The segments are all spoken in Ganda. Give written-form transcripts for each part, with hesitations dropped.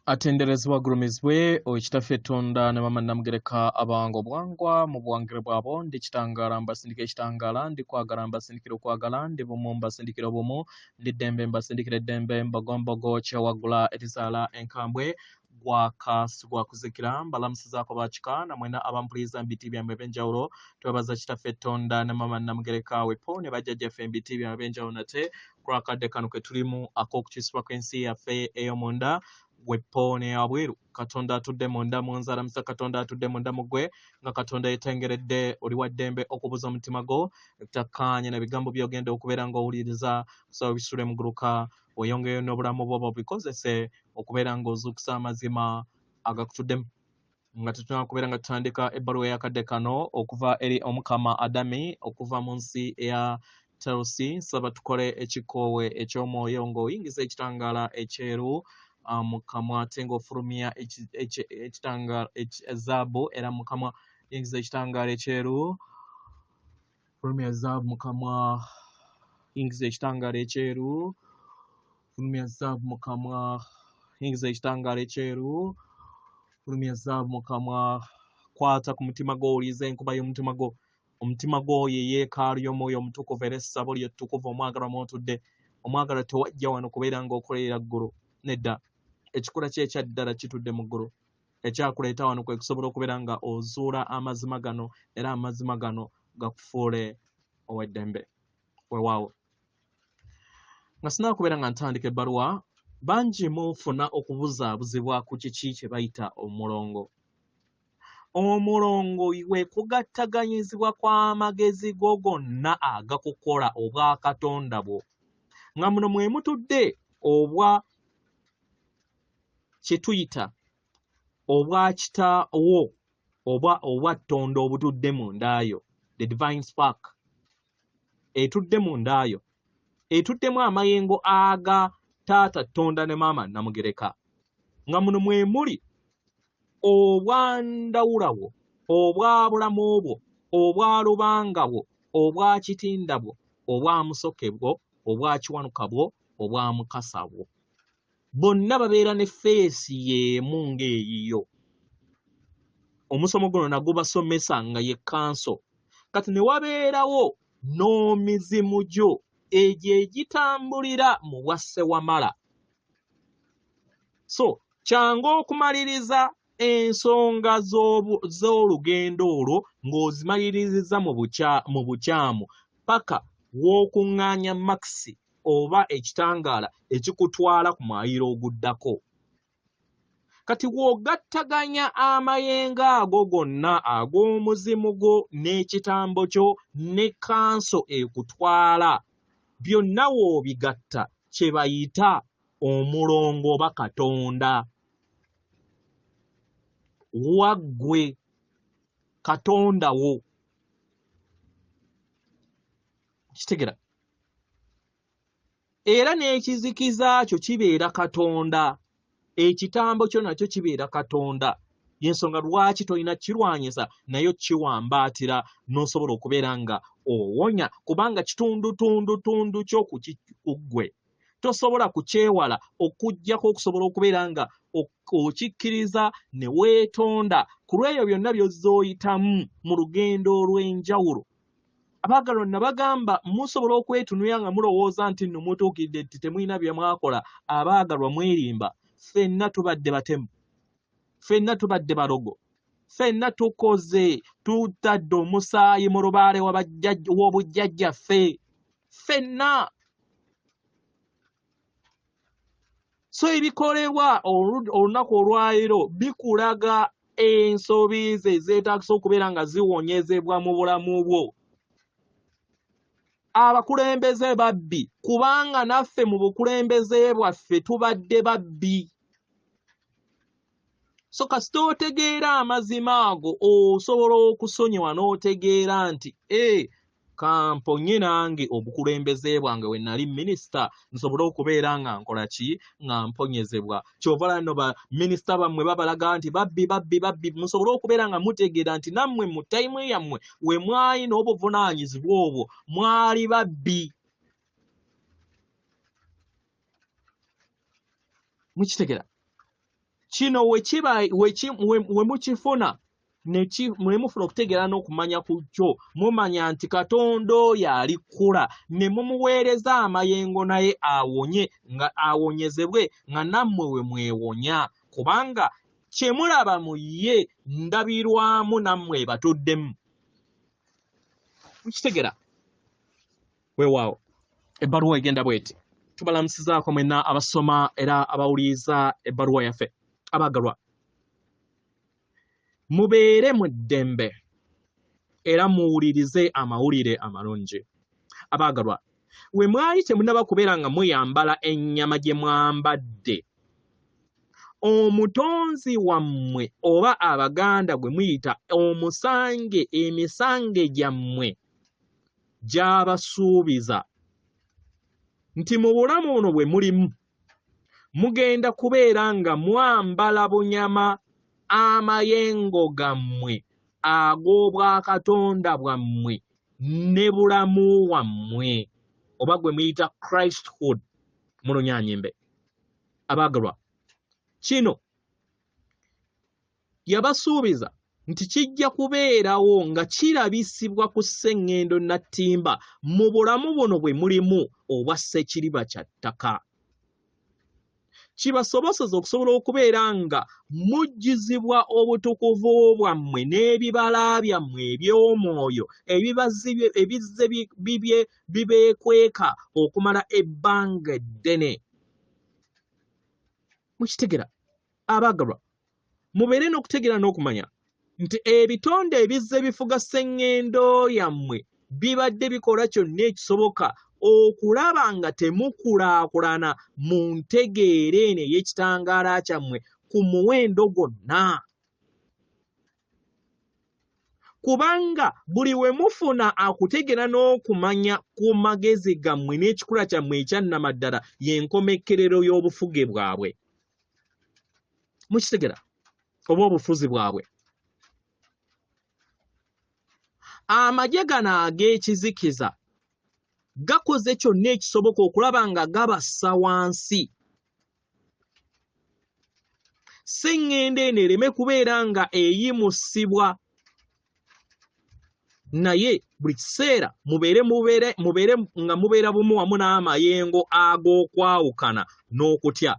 atenderezebwa gulumizibwe okitaffe ettonda ne mama namugereka abango bwangwa mu buwangire bwabo ndi kitangala mbasindika ekitangala ndi kwagala mbasindikira okwagala ndi bumu mbasindikira obumu ndi ddembe mbasindikira eddembe mbagombogo kyewagula erizaala enkambwe gwakasugwa kuzikira mbalamusizaako bakika namwena abampuliza mbiti byammwe eb'enjawulo twebaza kitaffe ettonda ne mama namugereka wepo ne bajjajjaffe mbiti byammwe eb'enjawulo nate kulwakadde kano ke tulimu ak'okukisibwa kw'ensi yaffe ey'omunda wepo ne abweru katonda atudde munda munzala musa katonda atudde munda mugwe nga katonda yetengeredde oli wa ddembe okubuza omutima gwo takkaanye n'ebigambo by'ogenda okubeera ng'owuliriza kusaba bisule muguluka oyongeyo n'obulamu bwo bikozese okubeera ng'ozuukusa amazima agakutuddemu nga tetulina kubeera nga tutandika ebbaluwa ey'akadde kano okuva eri omukama adami okuva mu nsi eya Telosi saba tukole ekikoowe eky'omwoyo ng'oyingiza ekitangaala ekyeru mukamwa ate ng'ofulumya ekitangaala ezaabu era mukamwa yingiza ekitangaala ekyeru fulumya ezaabu mukamwa yingiza ekitangaala ekyeru fulumya ezaabu mukamwa yingiza ekitangaala ekyeru fulumya ezaabu mukamwa kwata ku mutima gwo owuliza enkuba y'omutima gwo omutima gwo ye yeekaalu y'omwoyo omutukuvu era essabo ly'ettukuvu omwagalwa mw'otudde omwagalwa tewajja wano kubeera ng'okolerera ggulu nedda ekikula kye ekyaddala kitudde mu ggulu ekyakuleeta wano kwe kusobola okubeera nga ozuula amazima gano era amazima gano gakufuule ow'eddembe weewaawo nga sinaba kubeera nga ntandika ebbaluwa bangi mufuna okubuzaabuzibwa ku kiki kye bayita omulongo omulongo we kugattaganyizibwa kw'amagezi go gonna agakukola obwa katonda bwo nga muno mwe mutudde obwa kye tuyita obwa kitaawo oba obwa ttonda obutudde mu ndaayo the divine spark etudde mu ndaayo etuddemu amayengo aga taata ttonda ne maama namugereka nga muno mwe muli obwa ndawula bwo obwa bulamu bwo obwa lubanga bwo obwa kitinda bwo obwa musoke bwo obwa kiwanuka bwo obwa mukasa bwo bonna babeera ne feesi y'emu ng'eyiyo omusomo guno nagwo basomesa nga ye kanso kati ne wabeerawo n'omizimu gyo egyo egitambulira mu bwasse wamala so kyangu okumaliriza ensonga z'olugendo olwo ng'ozimaliriza mu bukyamu paka w'okuŋŋaanya makisi oba ekitangaala ekikutwala ku mayiro oguddako kati w'ogattaganya amayenga ago gonna ag'omuzimu gwo n'ekitambo kyo ne kanso ekutwala byonna w'obigatta kye bayita omulongo oba katonda waggwe katonda wo kitegera era n'ekizikiza kyo kibeera katonda ekitambo kyo nakyo kibeera katonda y'ensonga lwaki tolina kirwanyisa naye kiwambaatira n'osobola okubeera nga owonya kubanga kitundutundutundu ky'okuggwe tosobola kukyewala okuggyako okusobola okubeera nga okikkiriza ne weetonda ku lw'ebyo byonna by'ozooyitamu mu lugendo olw'enjawulo abaagalwa nabagamba musobola okwetunulira nga mulowooza nti nno mutuukidde nti temulina bye mwakola abaagalwa mwerimba ffenna tubadde batemu ffenna tubadde balogo ffenna tukoze tutadde omusaayi mu lubaale w'obujjajjaffe ffenna so ebikolebwa olunaku olwaleero bikulaga ensobi ze ezeetaagisa okubeera nga ziwonyezebwa mu bulamu bwo abakulembeze babbi kubanga naffe mu bukulembeze bwaffe tubadde babbi so kasita otegeera amazima ago osobola okusonyiwa n'otegeera nti kamponye nange obukulembeze bwange we nali minisita nsobole okubeera nga nkola ki nga mponyezebwa kyova lano baminisita bammwe babalaga nti babbi musobole okubeera nga mutegeera nti nammwe mu tayimu yammwe we mwali n'obuvunaanyizibwa obwo mwali babbi mukitegera kino we mukifuna mwe mufuna okutegeera n'okumanya ku kyo mumanya nti Katonda oyo alikula ne mumuweereza amayengo naye awonye nga awonyezebwe nga nammwe we mwewonya kubanga kye mulaba mu ye ndabirwamu nammwe batuddemu. Mukitegera weewaawo ebbaluwa egenda bweti. Tubalamusizaako mwenna abasoma era abawuliriza ebbaluwa yaffe. Abaagalwa, mubeere mu ddembe era muwulirize amawulire amalungi. Abaagalwa, we mwali temunaba kubeera nga muyambala ennyama gye mwambadde, omutonzi wammwe oba Abaganda gwe muyita omusange emisange gyammwe gy'abasuubiza nti mu bulamu buno bwe mulimu mugenda kubeera nga mwambala bunyama amayengo gammwe ag'obwakatonda bwammwe ne bulamu wammwe oba gwe muyita Christhood mu Lunyanyimbe. Abaagalwa, kino yabasuubiza nti kijja kubeerawo nga kirabisibwa ku sseŋŋendo nattimba mu bulamu buno bwe mulimu obwa ssekiriba kya ttaka. Kibasoboseza okusobola okubeera nga mujjizibwa obutukuvu bwammwe n'ebibala byammwe eby'omwoyo ebizze bibeekweka okumala ebbanga eddene. Mukitegera abaagalwa, mubeere n'okutegeera n'okumanya nti ebitonde ebizze bifuga sseŋŋendo yammwe bibadde bikola kyonna ekisoboka okulaba nga temukulaakulana mu ntegeera eno ey'ekitangaala kyammwe ku muwendo gwonna. Kubanga buli we mufuna akutegeera n'okumanya ku magezi gammwe n'ekikula kyammwe ekyannamaddala y'enkomekkerero y'obufuge bwabwe. Mukitegera oba obufuzi bwabwe. Amagye gano ag'ekizikiza gakoze kyonna ekisoboka okulaba nga gabassa wansi. Sseŋŋendo eno ereme kubeera nga eyimusibwa, naye buli kiseera mubeere nga mubeera bumu wamu n'amayengo ag'okwawukana n'okutya.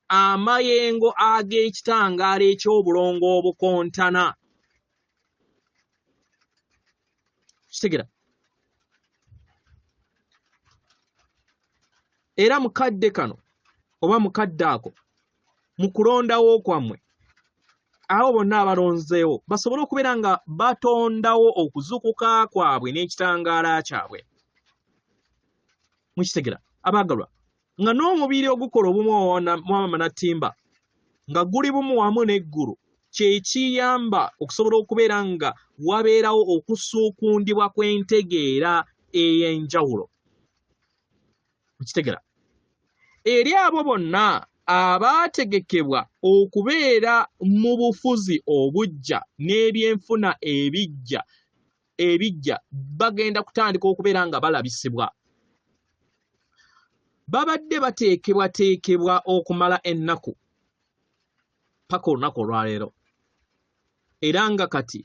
Amayengo ag'ekitangaala eky'obulongo obukontana. Kitegera era mukadde kano oba mukadde ako mu kulondawo kwammwe abo bonna abalonzeewo basobole okubeera nga batondawo okuzukuka kwabwe n'ekitangaala kyabwe. Mukitegera abaagalwa, nga n'omubiri ogukola obumu wamama nattimba nga guli bumu wamu n'eggulu kye kiyamba okusobola okubeera nga wabeerawo okusuukundibwa kw'entegeera ey'enjawulo. Mukitegera eri abo bonna abaategekebwa okubeera mu bufuzi obujja n'ebyenfuna ebijja bagenda kutandika okubeera nga balabisibwa. Babadde bateekebwateekebwa okumala ennaku paka olunaku olwaleero era nga kati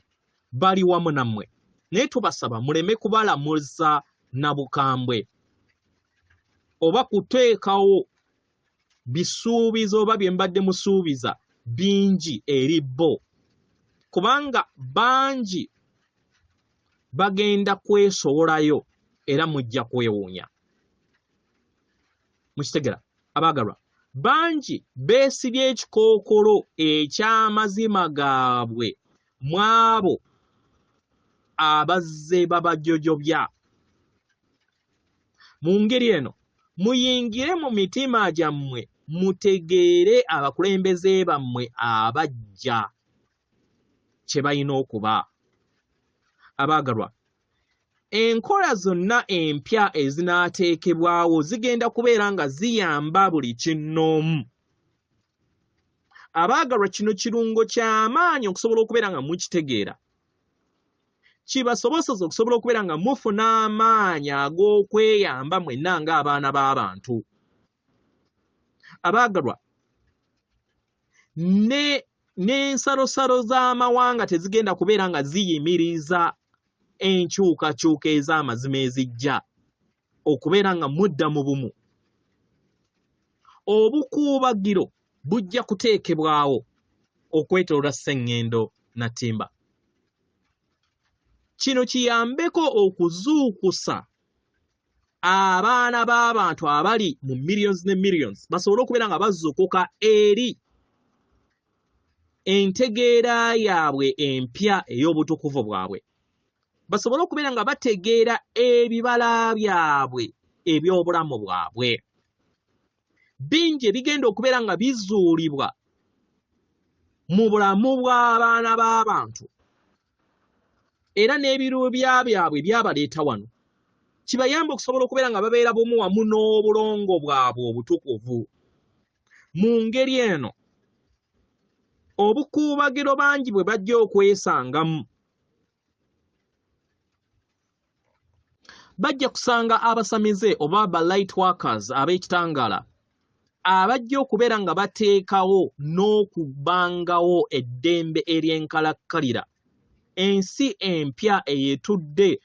bali wamu nammwe, naye tubasaba muleme kubalamuza na bukambwe oba kuteekawo bisuubizo oba bye mbadde musuubiza bingi eri bo, kubanga bangi bagenda kwesowolayo era mujja kwewuunya. Mukitegera abaagalwa, bangi beesibye ekikookolo eky'amazima gaabwe mu abo abazze babajojobya. Mu ngeri eno muyingire mu mitima gyammwe mutegeere abakulembeze bammwe abajja kye balina okuba. Abaagalwa, enkola zonna empya ezinaateekebwawo zigenda kubeera nga ziyamba buli kinnoomu. Abaagalwa, kino kirungo ky'amaanyi okusobola okubeera nga mukitegeera. Kibasoboseza okusobola okubeera nga mufuna amaanyi ag'okweyamba mwenna ng'abaana b'abantu. Abaagalwa, n'ensalosalo z'amawanga tezigenda kubeera nga ziyimiriza enkyukakyuka ez'amazima ezijja okubeera nga mudda mu bumu. Obukuubagiro bujja kuteekebwawo okwetooloola sseŋŋendo Natimba. Kino kiyambeko okuzuukusa abaana b'abantu abali mu millions ne millions basobole okubeera nga bazuukuka eri entegeera yaabwe empya ey'obutukuvu bwabwe, basobole okubeera nga bategeera ebibala byabwe eby'obulamu bwabwe. Bingi ebigenda okubeera nga bizuulibwa mu bulamu bw'abaana b'abantu era n'ebiruubya byabwe byabaleeta wano, kibayamba okusobola okubeera nga babeera bumu wamu n'obulongo bwabwe obutukuvu. Mu ngeri eno obukuubagiro bangi bwe bajja okwesangamu, bajja kusanga abasamize oba ba light workers ab'ekitangaala abajja okubeera nga bateekawo n'okubangawo eddembe ery'enkalakkalira, ensi empya eyeetudde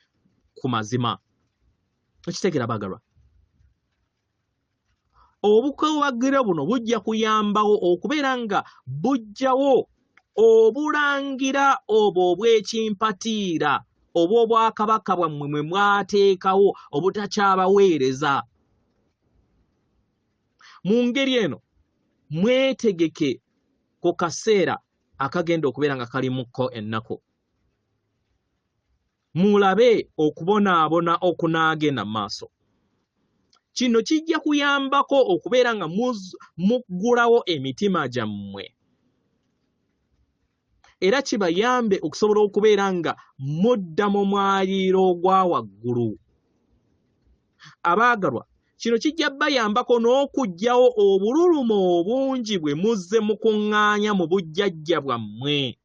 ku mazima. Ekitegeera baagalwa, obukuubagiro buno bujja kuyambawo okubeera nga bujjawo obulangira obwo obw'ekimpatiira oba obwakabaka bwammwe mwe mwateekawo obutakyabaweereza. Mu ngeri eno mwetegeke ku kaseera akagenda okubeera nga kalimukko ennaku. Mulabe okubonaabona okunaagenda mu maaso. Kino kijja kuyambako okubeera nga muggulawo emitima gyammwe era kibayambe okusobola okubeera nga mudda mu mwaliiro ogwa waggulu. Abaagalwa, kino kijja bayambako n'okuggyawo obululumu obungi bwe muzze mukuŋŋaanya mu bujjajja bwammwe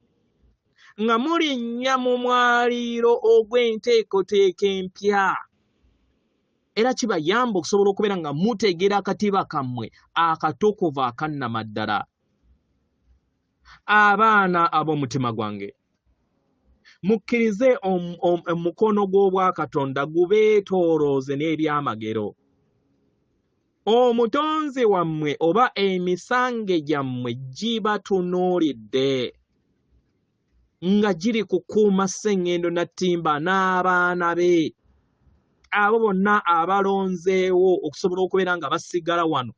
nga mulinnya mu mwaliiro ogw'enteekoteeko empya, era kibayamba okusobola okubeera nga mutegeera akatiba kammwe akatukuvu akannamaddala. Abaana ab'omutima gwange, mukkirize omukono gw'Obwakatonda gubeetoolooze n'ebyamagero. Omutonzi wammwe oba emisange gyammwe gibatunuulidde nga giri kukuuma sseŋŋendo Natimba n'abaana be, abo bonna abalonzeewo okusobola okubeera nga basigala wano,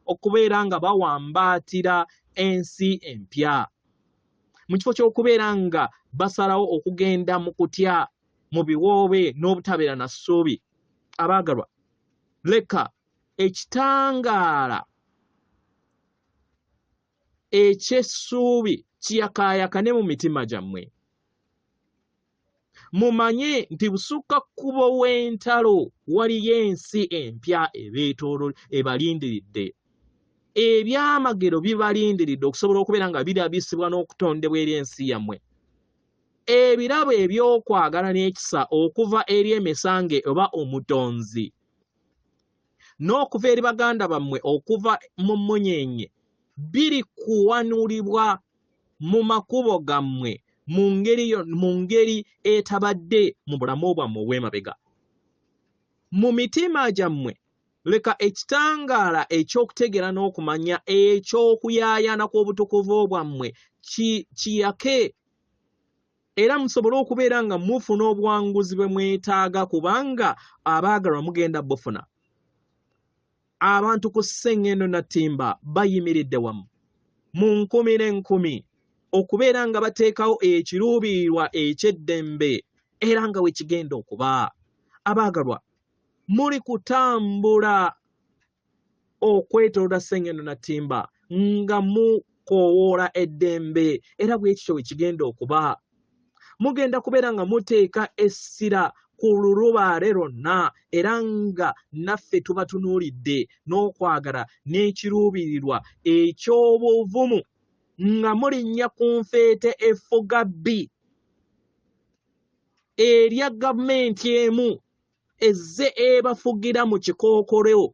okubeera nga bawambaatira ensi empya, mu kifo ky'okubeera nga basalawo okugenda mu kutya mu biwoobe n'obutabeera na ssuubi. Abaagalwa, leka ekitangaala eky'essuubi kiyakaayakane mu mitima gyammwe. Mumanye nti busukakkubo w'entalo waliyo ensi empya ebalindiridde. Ebyamagero bibalindiridde okusobola okubeera nga birabisibwa n'okutondebwa eri ensi yammwe. Ebirabo eby'okwagala n'ekisa okuva eri emisange oba omutonzi n'okuva eri baganda bammwe okuva mu mmunyeenye biri kuwanulibwa mu makubo gammwe mu ngeri etabadde mu bulamu bwammwe obw'emabega. Mu mitima gyammwe leka ekitangaala eky'okutegeera n'okumanya eky'okuyaayana kw'obutukuvu bwammwe kiyake, era musobole okubeera nga mufuna obuwanguzi bwe mwetaaga, kubanga abaagalwa mugenda bufuna. Abantu ku sseŋŋendo Natimba bayimiridde wamu mu nkumi n'enkumi okubeera nga bateekawo ekiruubirirwa eky'eddembe era nga we kigenda okuba. Abaagalwa, muli kutambula okwetooloola sseŋŋendo Natimba nga mukoowoola eddembe era bwe kityo we kigenda okuba. Mugenda kubeera nga muteeka essira ku lulubaale lwonna era nga naffe tubatunuulidde n'okwagala n'ekiruubirirwa eky'obuvumu nga mulinnya ku nfeete effuga bbi erya gavumenti emu ezze ebafugira mu kikookolo.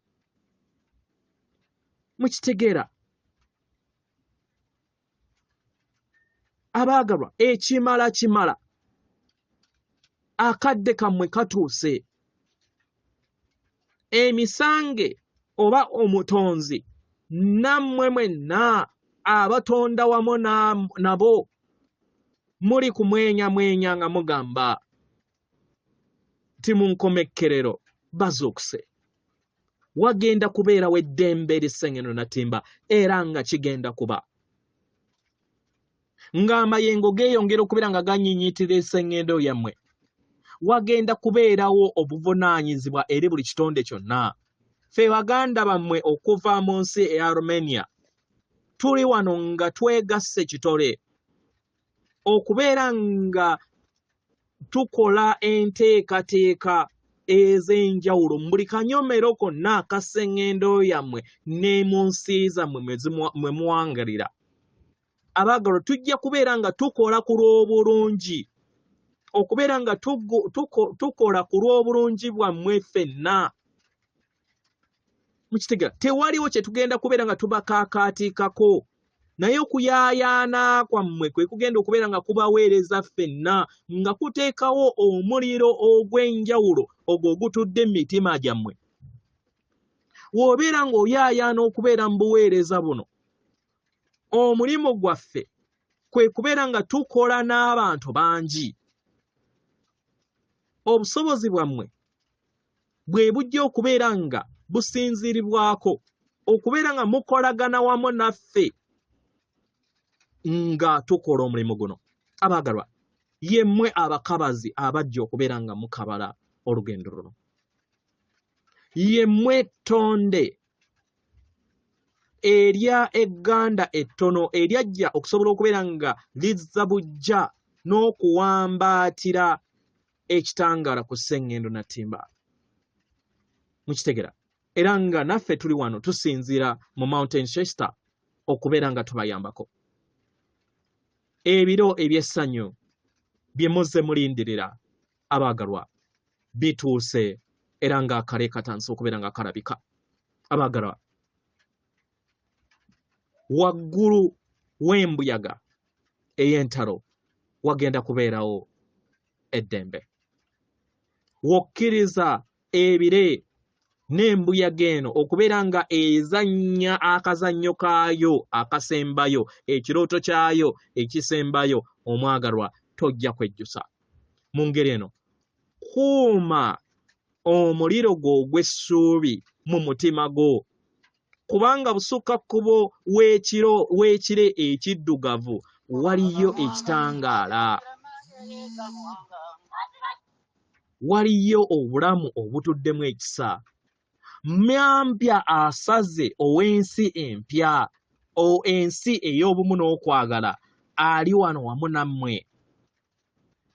Mukitegeera? Abaagalwa ekimala akadde kammwe katuuse. Emisange oba omutonzi nammwe mwenna abatonda wamu nabo muli kumwenya nga mugamba ti mu nkomekkerero bazuukuse. Wagenda kubeerawo eddembe erisengeno natimba era nga kigenda kuba ng'amayengo geeyongera okubeera nga ganyiinyiitira essengendo yammwe. Wagenda kubeerawo obuvunaanyizibwa eri buli kitonde kyonna. Ffe baganda bammwe okuva mu nsi eya Armenia tuli wano nga twegasse kitole okubeera nga tukola enteekateeka ez'enjawulo mu buli kanyomero konna akassengendo yammwe ne mu nsi zammwe mwe muwangalira. Abaagalwa tujja kubeera nga tukola ku lw'obulungi, okubeera nga tukola ku lw'obulungi bwammwe ffenna. Mukitegera, tewaliwo kye tugenda kubeera nga tubakaakaatiikako, naye okuyaayaana kwammwe kwe kugenda okubeera nga kubaweereza ffenna, nga kuteekawo omuliro ogw'enjawulo ogwo ogutudde mu mitima gyammwe. W'obeera ng'oyaayaana okubeera mu buweereza buno, omulimu gwaffe kwe kubeera nga tukola n'abantu bangi. Obusobozi bwammwe bwe bujja okubeera nga businziiribwako okubeera nga mukolagana wamu naffe nga tukola omulimu guno. Abaagalwa, yemmwe abakabazi abajja okubeera nga mukabala olugendo luno, yemmwe ttonde erya egganda ettono eryajja okusobola okubeera nga lizza bujja n'okuwambaatira ekitangaala ku ssengendo natimba. Mukitegera, era nga naffe tuli wano tusinziira mu Mountain Chester okubeera nga tubayambako. Ebiro eby'essanyu bye muzze mulindirira abaagalwa bituuse era nga akale katandise okubeera nga kalabika. Abaagalwa, waggulu w'embuyaga ey'entalo wagenda kubeerawo eddembe. Wokkiriza ebire n'embuyaga eno okubeera nga ezannya akazannyo kaayo akasembayo, ekirooto kyayo ekisembayo, omwagalwa tojja kwejjusa. Mu ngeri eno kuuma omuliro gwo ogw'essuubi mu mutima gwo, kubanga busukakkubo w'ekire ekiddugavu waliyo ekitangaala, waliyo obulamu obutuddemu ekisa. Myampya asaze ow'ensi empya, ensi ey'obumu n'okwagala ali wano wamu nammwe,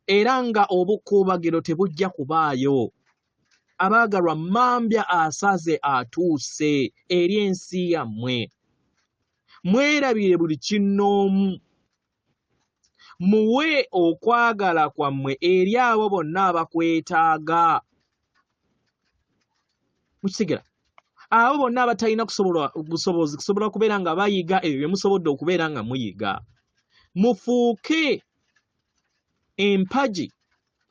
era nga obukuubagiro tebujja kubaayo. Abaagalwa, mambya asaze atuuse eri ensi yammwe. Mwerabire buli kinnoomu, muwe okwagala kwammwe eri abo bonna abakwetaaga. Mukitegera, abo bonna abatalina busobozi kusobola kubeera nga bayiga ebyo bye musobodde okubeera nga muyiga. Mufuuke empagi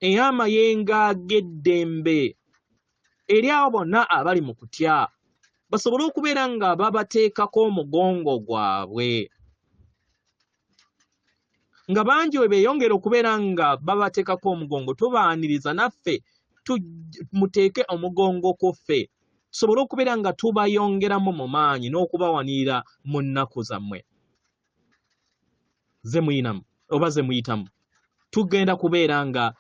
ey'amayengo ag'eddembe eri abo bonna abali mu kutya, basobole okubeera nga babateekako omugongo gwabwe. Nga bangi we beeyongera okubeera nga babateekako omugongo, tubaaniriza naffe muteeke omugongo ku ffe, tusobole okubeera nga tubayongeramu mu maanyi n'okubawanirira mu nnaku zammwe ze muyinamu oba ze muyitamu. Tugenda kubeera nga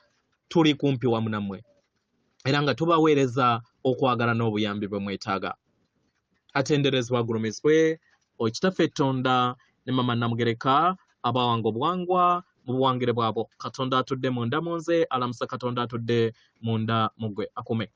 tuli kumpi wamu nammwe era nga tubaweereza okwagala n'obuyambi bwe mwetaaga. Atenderezebwa agulumizibwe Okitaffe Tonda ne Mama Namugereka abawanga obuwangwa mu buwangire bwabo. Katonda atudde munda mu nze, alamusa Katonda atudde munda mu ggwe. Akume.